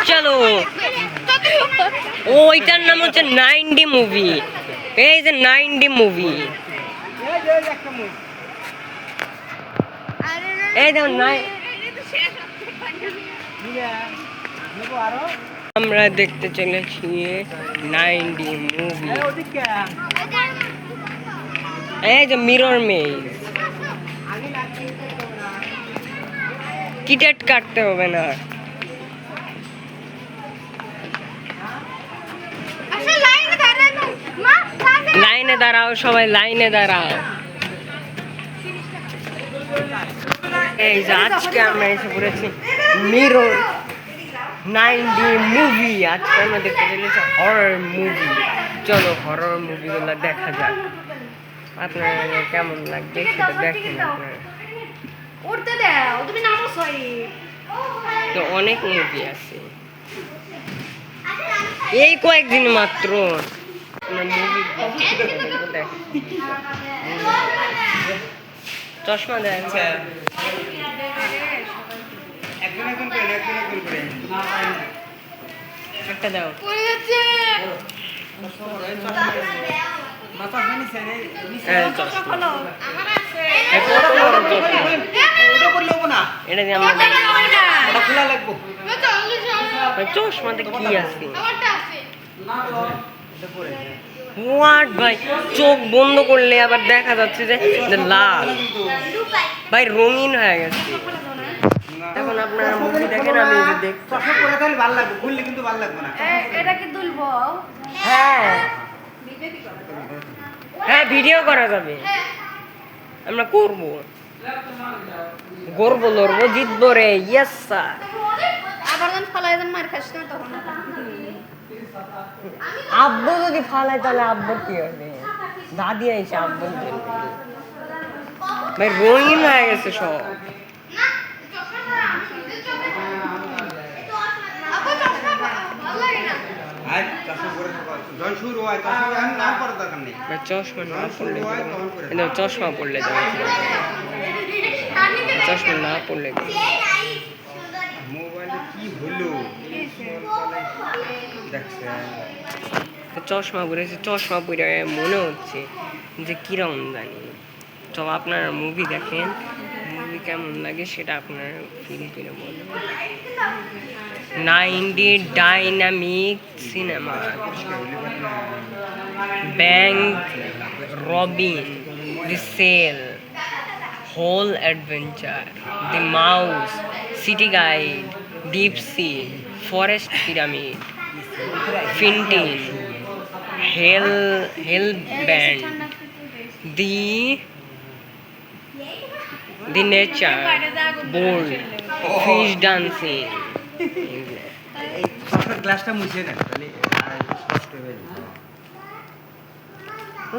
চলো ওইটার নাম হচ্ছে 90 মুভি। এই যে 90 মুভি, এই দেখো আমরা দেখতে চলেছি 90 মুভি। এই যে মিরর মেজ, টিকিট কাটতে হবে না। লাইনে দাঁড়াও সবাই, লাইনে দাঁড়াও। এই যে আজকে আমরা এসে পড়েছি মিরর 90 মুভি। আজকে আমরা দেখতে চলেছি হরর মুভি। চলো হরর মুভিগুলো দেখা যাক, আপনার কেমন লাগবে সেটা দেখেন আপনারা। তো অনেক মুভি আছে, এই কয়েকদিন মাত্র চশমা দেয় একটা দাও। চশমাতে কি আছে? ভাই চোখ বন্ধ করলে আবার দেখা যাচ্ছে যে লাল, ভাই রঙিন হয়ে গেছে। এখন আপনারা মুভি দেখেন, আমি এই যে দেখছি। হ্যাঁ হ্যাঁ ভিডিও করা যাবে, আমরা করবো, গর্ব লড়বো, জিতবো রে। Yes sir. আব্বু যদি ফালায় তাহলে আব্বুর কি হবে? দাদি আইসে আব্বু ভাই রঙিন হয়ে গেছে সব। চশমা পড়লে চশমা না পড়লে চশমা পরেছে, চশমা পরে মনে হচ্ছে যে কিরম জানি। তো আপনারা মুভি দেখেন, মুভি কেমন লাগে সেটা আপনারা ফিল করে বলবেন। 90 dynamic cinema, bank robin, the cell, whole adventure, the mouse, city guide, deep sea, forest pyramid, ফিন্টিন, hell band, the nature, bold, fish dancing. গ্লাসটা মুছে না,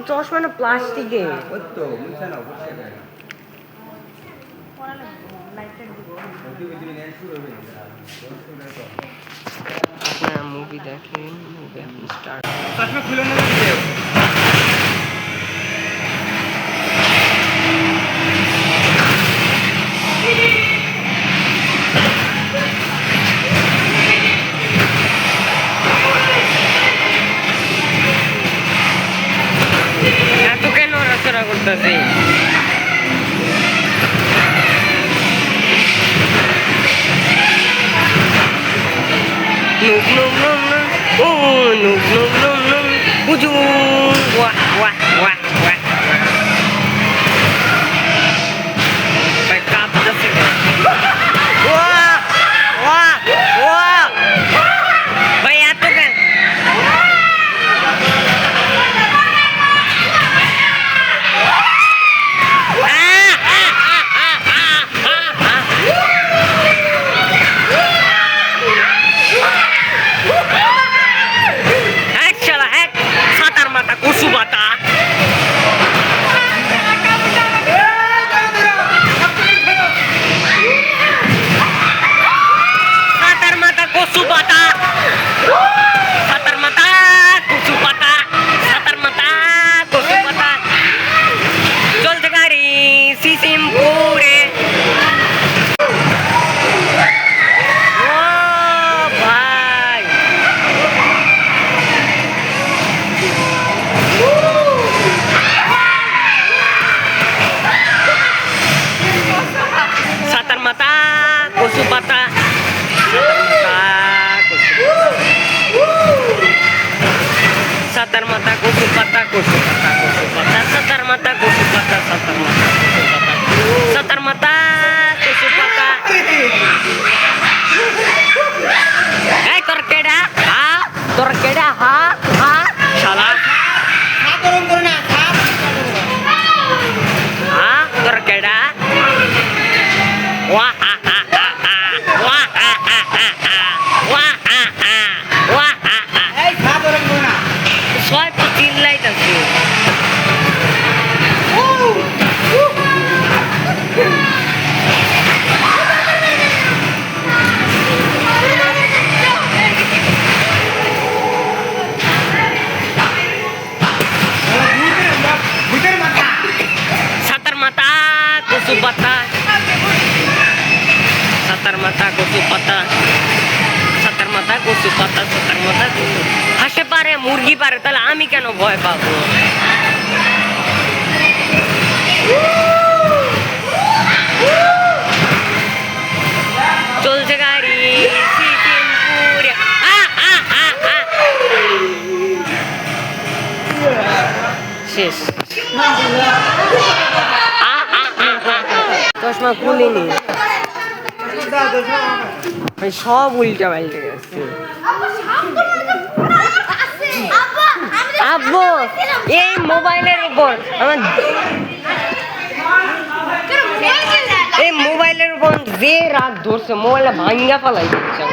চশমা না প্লাস্টিকে মুভি দেখেন, মুভি এখন স্টার্ট। চশমা খুলে না এত কেন নড়াচড়া করতেছে? Núp núp núp núp, núp núp núp núp, uju, wah wah wah wah. Backup the signal. Wah wah wah. Bayar tu kan? Kusu bata. সবাই তো চিল্লাইতেছে। Satar mata kusu patah. Satar mata kusu patah. Satar mata kusu patah. Satar mata kusu. হাসে পারে মুরগি পারে তাহলে আমি কেন ভয় পাবো? চলছে গাড়ি সিকিমপুরে। শেষ। চশমা খুলিনি, সব উল্টা পাল্টে গেছে। আব্বু এই মোবাইলের উপর আমার এই মোবাইলের উপর যে রাত ধরছে মোবাইলটা ভাঙ্গা ফেলাই দিচ্ছে।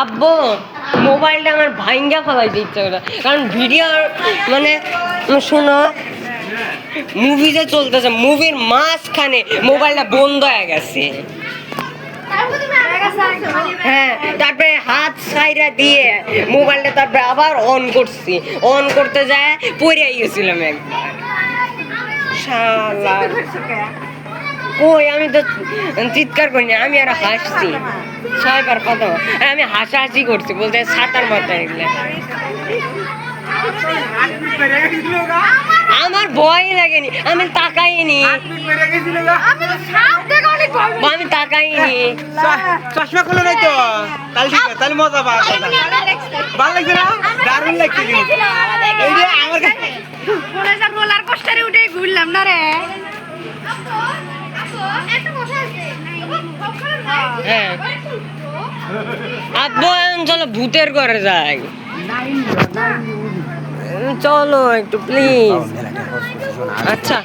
আব্বু মোবাইলটা আমার ভাঙ্গা ফেলাই দিচ্ছে, কারণ ভিডিও মানে শোনো মুভি যে চলতেছে মুভির মাঝখানে মোবাইলটা বন্ধ হয়ে গেছে। হ্যাঁ, তারপরে হাত সাইরা দিয়ে মোবাইলটা তারপরে আবার অন করছি, অন করতে যায় পড়ে গেছিলাম একবার। শালা কই আমি তো চিৎকার করিনি, আমি আর হাসছি। 6 বার কথা আমি হাসাহাসি করছি, বলতে সাঁতার মাথায় এগুলো আমার ভয় লাগেনি, আমি তাকাইনি, আমি তাকাইনি। চশমা খুলে নাই তো তাহলে মজা পাওয়া ভালো লাগছে না? দারুণ লাগছে। আমার রোলার কোস্টারে উঠে ঘুরলাম না রে। হ্যাঁ আব্বু চলো ভূতের ঘরে যাই, চলো একটু প্লিজ। আচ্ছা